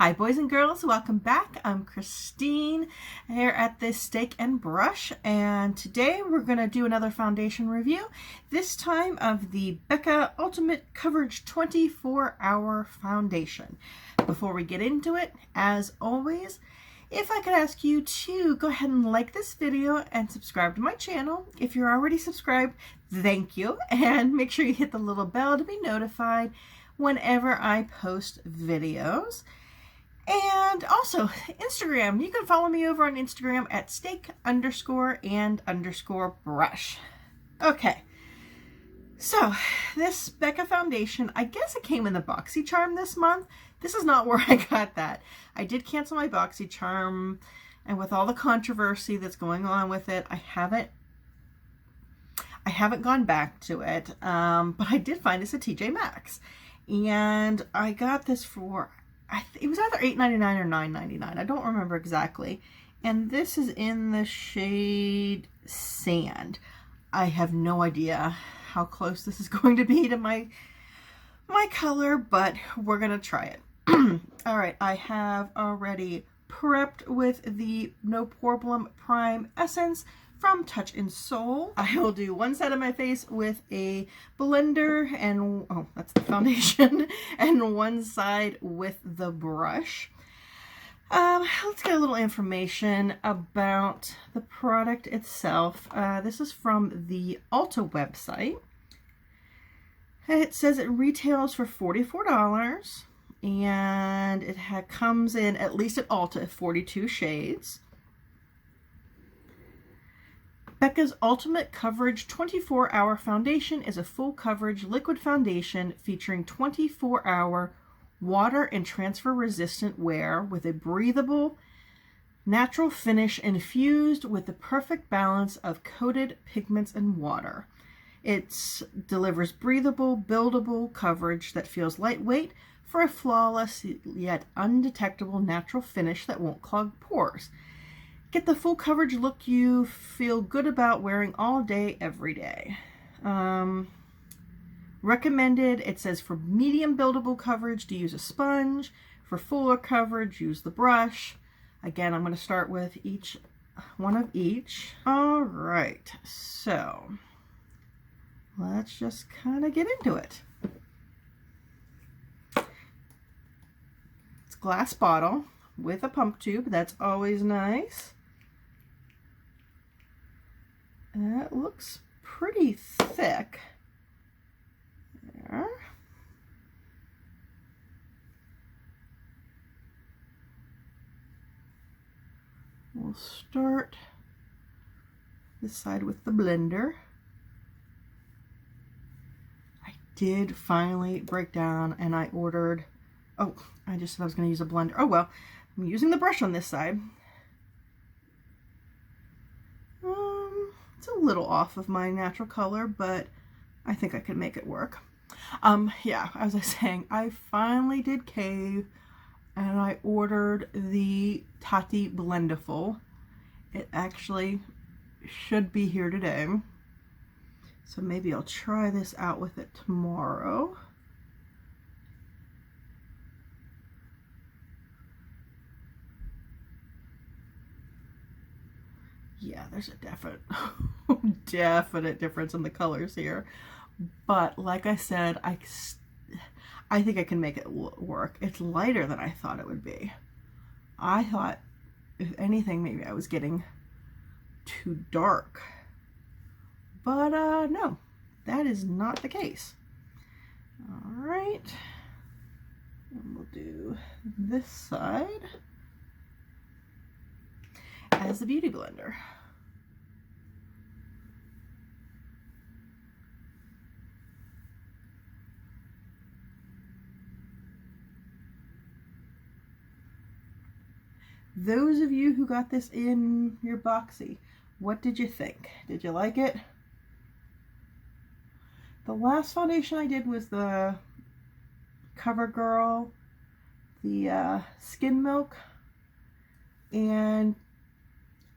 Hi boys and girls, welcome back. I'm Christine here at this Steak and Brush, and today we're going to do another foundation review, this time of the Becca Ultimate Coverage 24-Hour Foundation. Before we get into it, as always, if I could ask you to go ahead and like this video and subscribe to my channel. If you're already subscribed, thank you, and make sure you hit the little bell to be notified whenever I post videos. And also Instagram, you can follow me over on Instagram at steak_and_brush. Okay, so this Becca foundation, I guess it came in the BoxyCharm this month. This is not where I got that. I did cancel my BoxyCharm, and with all the controversy that's going on with it, I haven't gone back to it, but I did find this at TJ Maxx, and I got this for, it was either $8.99 or $9.99. I don't remember exactly. And this is in the shade Sand. I have no idea how close this is going to be to my color, but we're going to try it. All right, I have already prepped with the No Problem Prime Essence from Touch in Soul. I will do one side of my face with a blender and, oh, that's the foundation, and one side with the brush. Let's get a little information about the product itself. This is from the Ulta website. It says it retails for $44, and it comes in, at least at Ulta, 42 shades. Becca's Ultimate Coverage 24-Hour Foundation is a full coverage liquid foundation featuring 24-hour water and transfer resistant wear with a breathable, natural finish infused with the perfect balance of coated pigments and water. It delivers breathable, buildable coverage that feels lightweight for a flawless yet undetectable natural finish that won't clog pores. Get the full coverage look you feel good about wearing all day, every day. Recommended, it says for medium buildable coverage to use a sponge. For fuller coverage, use the brush. Again, I'm going to start with one of each. All right, so let's just kind of get into it. It's a glass bottle with a pump tube. That's always nice. It looks pretty thick. There. We'll start this side with the blender. I did finally break down and I ordered, oh, I just said I was going to use a blender. Oh well, I'm using the brush on this side. It's a little off of my natural color, but I think I can make it work. Yeah, as I was saying, I finally did cave and I ordered the Tati Blendiful. It actually should be here today. So maybe I'll try this out with it tomorrow. Yeah, there's a definite difference in the colors here. But like I said, I think I can make it work. It's lighter than I thought it would be. I thought, if anything, maybe I was getting too dark. But no, that is not the case. All right. And we'll do this side as the Beauty Blender. Those of you who got this in your boxy, what did you think? Did you like it? The last foundation I did was the Covergirl, the Skin Milk, and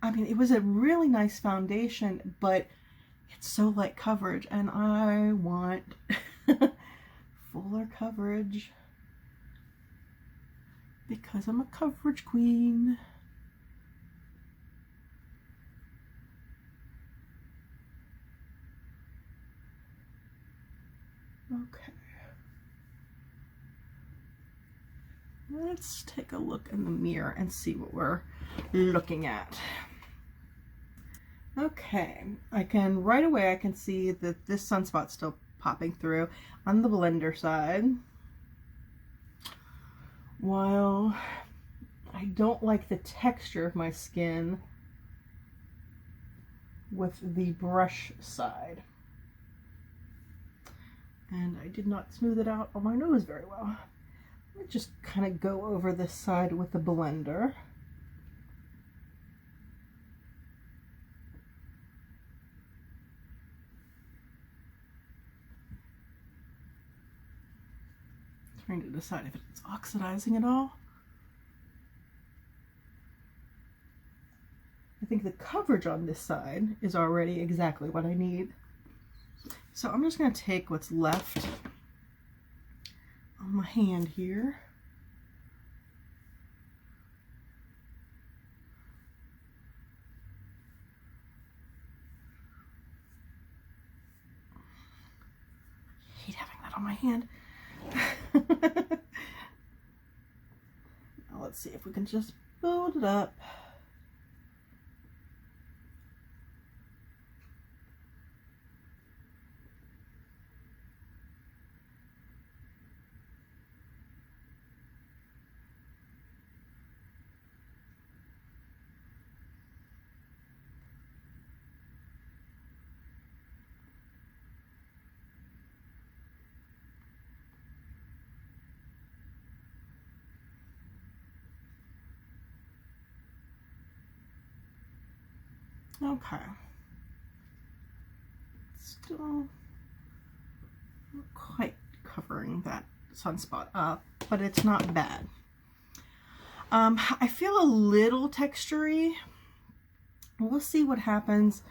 I mean, it was a really nice foundation, but it's so light coverage, and I want fuller coverage. because I'm a coverage queen. Okay. Let's take a look in the mirror and see what we're looking at. Okay, right away I can see that this sunspot's still popping through on the blender side. While I don't like the texture of my skin with the brush side. And I did not smooth it out on my nose very well. Let me just kind of go over this side with the blender. Trying to decide if it's oxidizing at all. I think the coverage on this side is already exactly what I need. So I'm just going to take what's left on my hand here. I hate having that on my hand. Now let's see if we can just build it up. Okay. Still not quite covering that sunspot up, but it's not bad. I feel a little textury. We'll see what happens.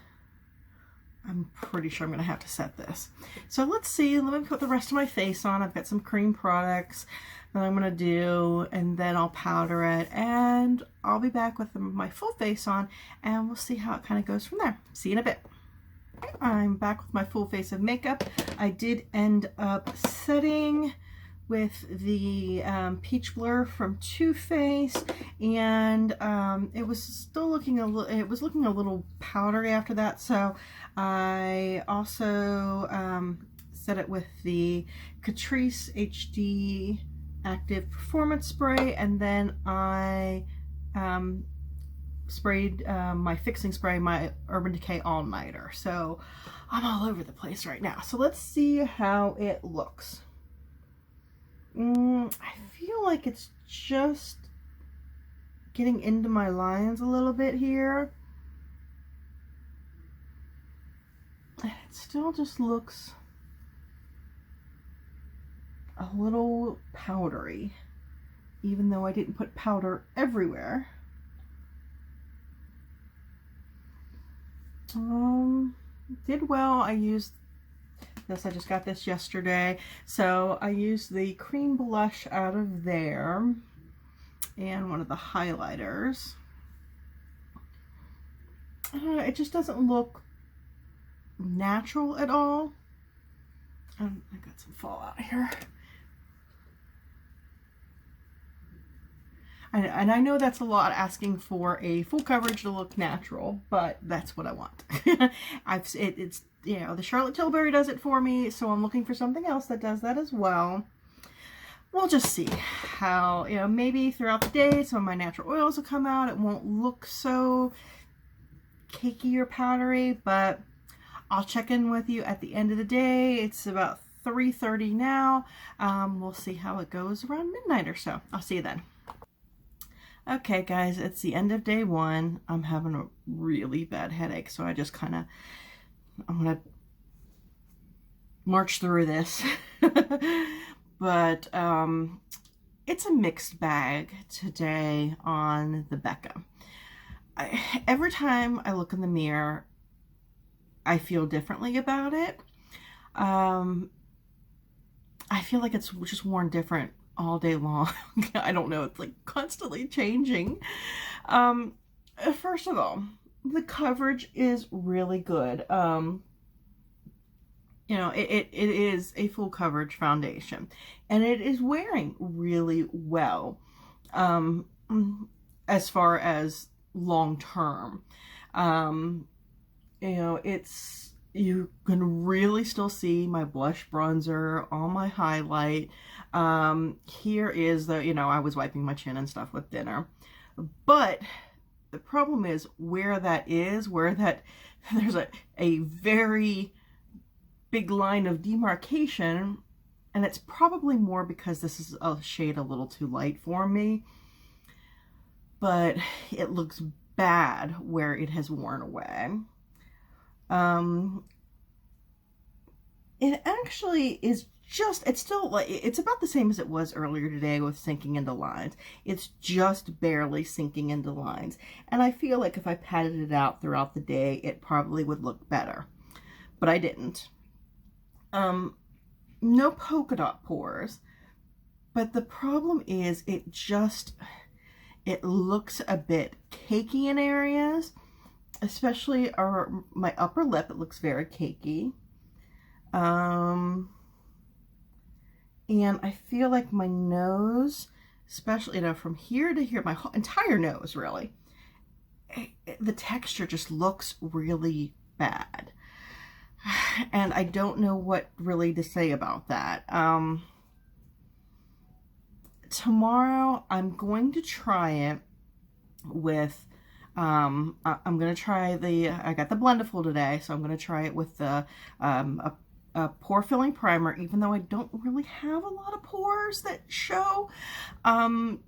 I'm pretty sure I'm going to have to set this. So let's see. Let me put the rest of my face on. I've got some cream products that I'm going to do, and then I'll powder it, and I'll be back with my full face on, and we'll see how it kind of goes from there. See you in a bit. I'm back with my full face of makeup. I did end up setting with the Peach Blur from Too Faced, and it was still looking looking a little powdery after that, so I also set it with the Catrice HD Active Performance Spray, and then I sprayed my fixing spray, my Urban Decay All Nighter. So I'm all over the place right now. So let's see how it looks. I feel like it's just getting into my lines a little bit here. It still just looks a little powdery, even though I didn't put powder everywhere. Did well. I used this, I just got this yesterday, so I used the cream blush out of there and one of the highlighters. It just doesn't look natural at all. I got some fallout here. And I know that's a lot asking for a full coverage to look natural, but that's what I want. It's you know, the Charlotte Tilbury does it for me, so I'm looking for something else that does that as well. We'll just see how, you know, maybe throughout the day some of my natural oils will come out. It won't look so cakey or powdery, but I'll check in with you at the end of the day. It's about 3:30 now. We'll see how it goes around midnight or so. I'll see you then. Okay guys, it's the end of day one. I'm having a really bad headache, so I just I'm gonna march through this. But it's a mixed bag today on the Becca. Every time I look in the mirror, I feel differently about it. I feel like it's just worn different all day long. I don't know, it's like constantly changing. First of all, the coverage is really good. You know, it is a full coverage foundation, and it is wearing really well, as far as long term. You know, you can really still see my blush bronzer, all my highlight. Here is the, you know, I was wiping my chin and stuff with dinner, but the problem is where that is, there's a very big line of demarcation, and it's probably more because this is a shade a little too light for me, but it looks bad where it has worn away. It actually is just, it's still like, it's about the same as it was earlier today with sinking into lines. It's just barely sinking into lines, and I feel like if I patted it out throughout the day, it probably would look better, but I didn't. No polka dot pores, but the problem is it looks a bit cakey in areas, especially my upper lip. It looks very cakey. And I feel like my nose, especially, you know, from here to here, my whole entire nose really, the texture just looks really bad. And I don't know what really to say about that. Tomorrow I'm going to try it with, I'm going to try I got the Blendiful today, so I'm going to try it with the, a pore filling primer, even though I don't really have a lot of pores that show. I'm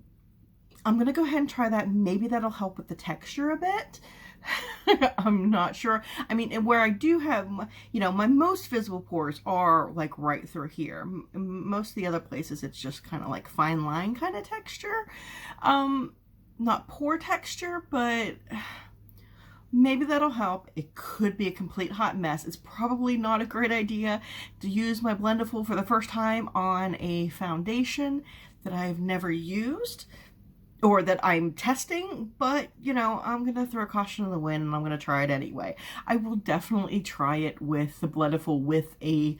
going to go ahead and try that. Maybe that'll help with the texture a bit. I'm not sure. I mean, where I do have, you know, my most visible pores are like right through here. Most of the other places, it's just kind of like fine line kind of texture. Not pore texture, but maybe that'll help. It could be a complete hot mess. It's probably not a great idea to use my Blendiful for the first time on a foundation that I've never used, or that I'm testing, but, you know, I'm going to throw caution in the wind, and I'm going to try it anyway. I will definitely try it with the Blendiful with a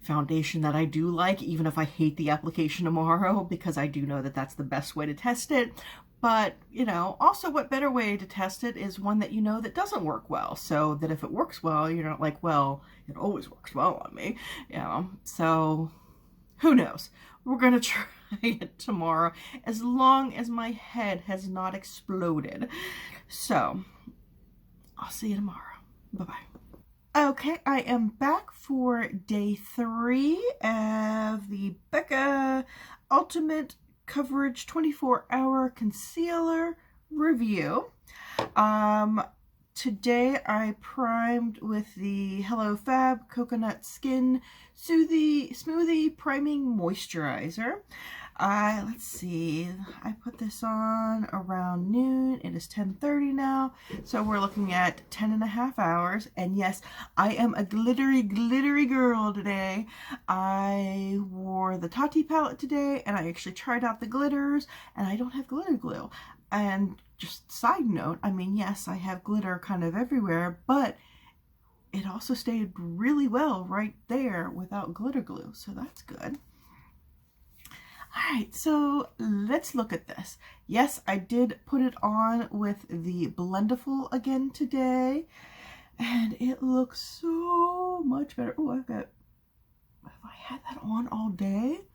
foundation that I do like, even if I hate the application tomorrow, because I do know that that's the best way to test it. But, you know, also what better way to test it is one that you know that doesn't work well, so that if it works well, you're not like, well, it always works well on me, you know. So who knows? We're going to try it tomorrow, as long as my head has not exploded. So I'll see you tomorrow. Bye-bye. Okay, I am back for day 3 of the Becca Ultimate Coverage 24-Hour Concealer review. Today I primed with the Hello Fab Coconut Skin Smoothie Priming Moisturizer. Let's see, I put this on around noon. It is 10:30 now, so we're looking at 10.5 hours. And yes, I am a glittery girl today. I wore the Tati palette today, and I actually tried out the glitters, and I don't have glitter glue. And just side note, I mean, yes, I have glitter kind of everywhere, but it also stayed really well right there without glitter glue, so that's good. Alright, so let's look at this. Yes, I did put it on with the Blendiful again today, and it looks so much better. Oh, have I had that on all day?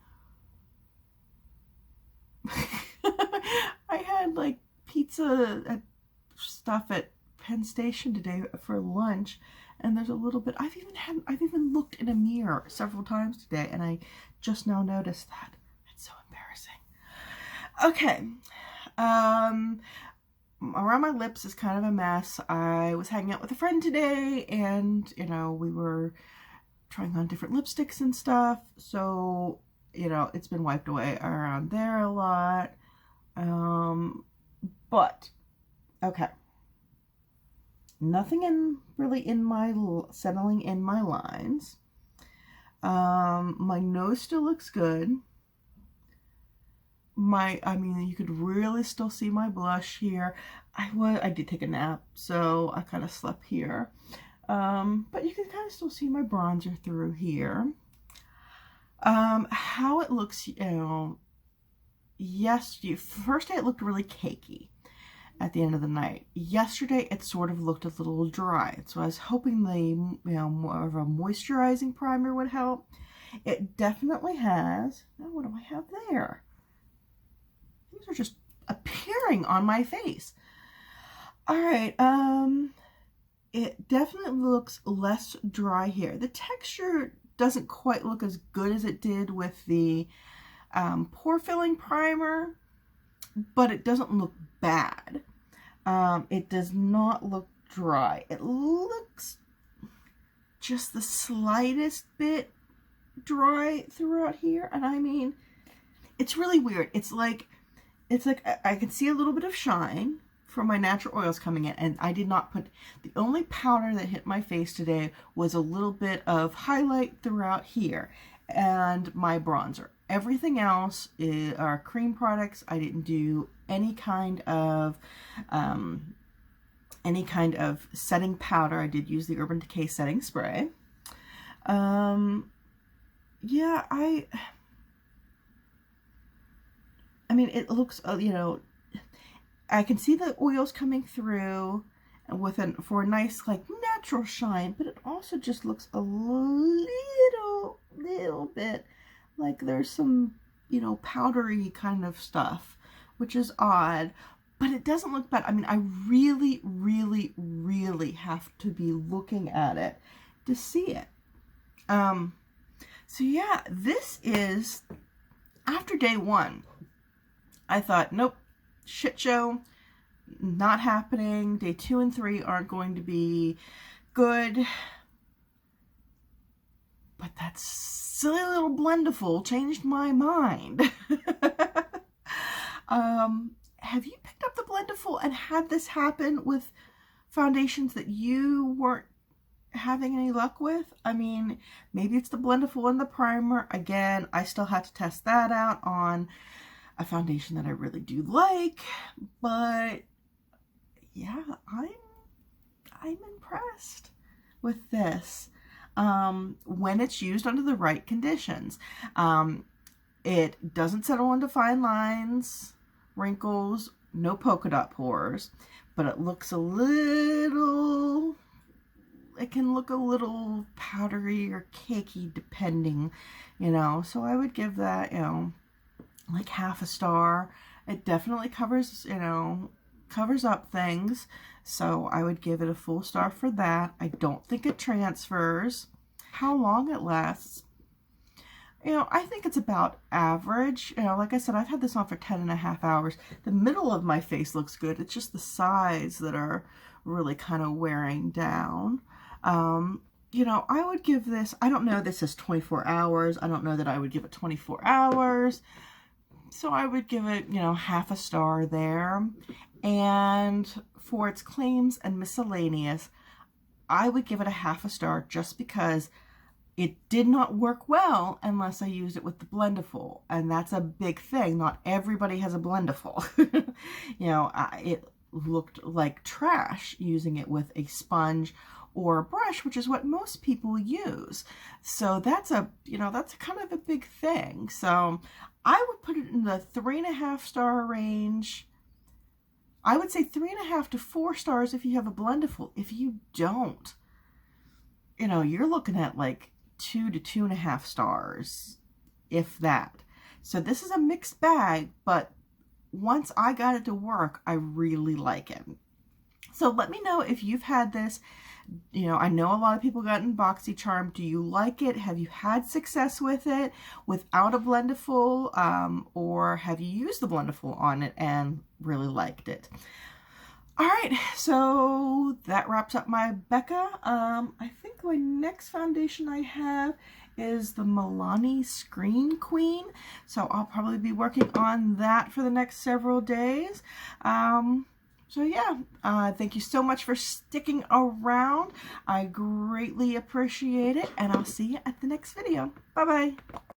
I had like pizza stuff at Penn Station today for lunch, and there's a little bit, I've even looked in a mirror several times today, and I just now noticed that. So embarrassing. Okay. Around my lips is kind of a mess. I was hanging out with a friend today, and, you know, we were trying on different lipsticks and stuff, so, you know, it's been wiped away around there a lot. But okay, nothing really settling in my lines. My nose still looks good. I mean, you could really still see my blush here. I did take a nap, so I kind of slept here. But you can kind of still see my bronzer through here. How it looks, you know, first day it looked really cakey at the end of the night. Yesterday it sort of looked a little dry, so I was hoping the, you know, more of a moisturizing primer would help. It definitely has. Now what do I have there? These are just appearing on my face. All right, it definitely looks less dry here. The texture doesn't quite look as good as it did with the pore filling primer, but it doesn't look bad. It does not look dry. It looks just the slightest bit dry throughout here, and I mean, it's really weird. It's like I can see a little bit of shine from my natural oils coming in, and I did not put, the only powder that hit my face today was a little bit of highlight throughout here and my bronzer. Everything else are cream products. I didn't do any kind of setting powder. I did use the Urban Decay setting spray. Yeah, I mean, it looks, you know, I can see the oils coming through with for a nice, like, natural shine, but it also just looks a little bit like there's some, you know, powdery kind of stuff, which is odd, but it doesn't look bad. I mean, I really, really, really have to be looking at it to see it. So yeah, this is, after day one, I thought, nope, shit show, not happening. Day 2 and 3 aren't going to be good. But that silly little Blendiful changed my mind. Have you picked up the Blendiful and had this happen with foundations that you weren't having any luck with? I mean, maybe it's the Blendiful and the primer. Again, I still have to test that out on a foundation that I really do like, but yeah, I'm impressed with this when it's used under the right conditions. It doesn't settle into fine lines, wrinkles, no polka dot pores, but it looks a little, it can look a little powdery or cakey depending, you know, so I would give that, you know, like half a star. It definitely covers, you know, covers up things, so I would give it a full star for that. I don't think it transfers. How long it lasts, you know, I think it's about average. You know, like I said, I've had this on for 10.5 hours. The middle of my face looks good. It's just the sides that are really kind of wearing down. You know, I would give this, I don't know, this is 24 hours. I don't know that I would give it 24 hours. So I would give it, you know, half a star there. And for its claims and miscellaneous, I would give it a half a star just because it did not work well unless I used it with the Blendiful. And that's a big thing. Not everybody has a Blendiful. You know, it looked like trash using it with a sponge or a brush, which is what most people use. So that's a, you know, that's kind of a big thing. So I would put it in the 3.5 star range. I would say 3.5 to 4 stars if you have a Blendiful. If you don't, you know, you're looking at like 2 to 2.5 stars, if that. So this is a mixed bag, but once I got it to work, I really like it. So let me know if you've had this. You know, I know a lot of people got in BoxyCharm. Do you like it? Have you had success with it without a Blendiful? Or have you used the Blendiful on it and really liked it? All right, so that wraps up my Becca. I think my next foundation I have is the Milani Screen Queen. So I'll probably be working on that for the next several days. So yeah, thank you so much for sticking around. I greatly appreciate it, and I'll see you at the next video. Bye-bye.